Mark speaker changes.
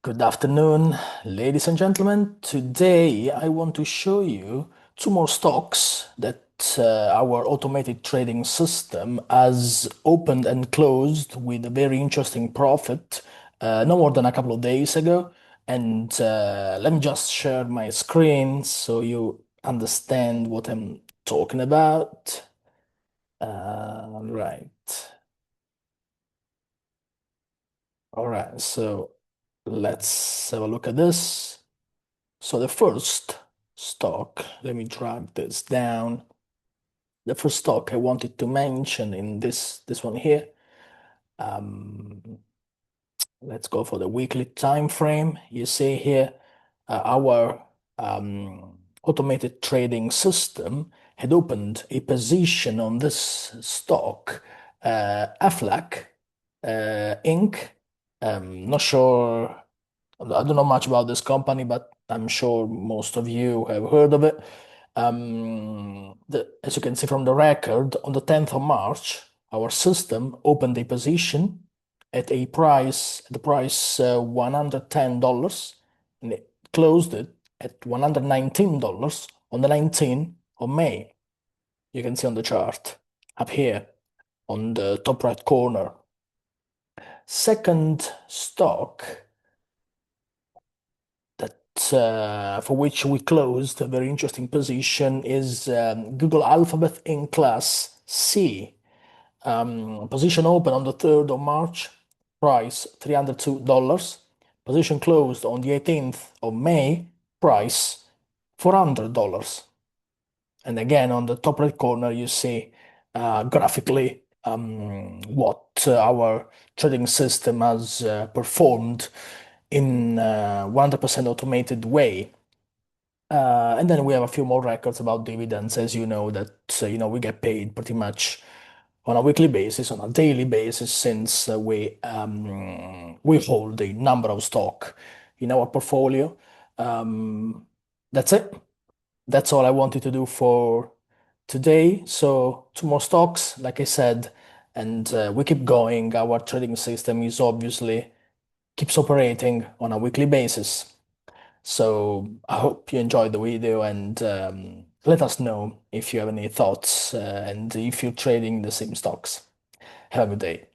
Speaker 1: Good afternoon, ladies and gentlemen. Today I want to show you two more stocks that our automated trading system has opened and closed with a very interesting profit no more than a couple of days ago. And let me just share my screen so you understand what I'm talking about. Right. All right. So let's have a look at this. So the first stock, let me drag this down. The first stock I wanted to mention in this one here. Um, let's go for the weekly time frame. You see here, our automated trading system had opened a position on this stock, Aflac Inc. Not sure. I don't know much about this company, but I'm sure most of you have heard of it. As you can see from the record, on the 10th of March, our system opened a position at the price $110, and it closed it at $119 on the 19th of May. You can see on the chart up here on the top right corner. Second stock that for which we closed a very interesting position is Google Alphabet in Class C. Position open on the 3rd of March, price $302. Position closed on the 18th of May, price $400. And again, on the top right corner, you see graphically what our trading system has performed in 100% automated way. And then we have a few more records about dividends, as you know, that we get paid pretty much on a weekly basis, on a daily basis, since we hold a number of stock in our portfolio. Um, that's it. That's all I wanted to do for today. So two more stocks, like I said, and we keep going. Our trading system is obviously keeps operating on a weekly basis. So I hope you enjoyed the video and let us know if you have any thoughts and if you're trading the same stocks. Have a good day.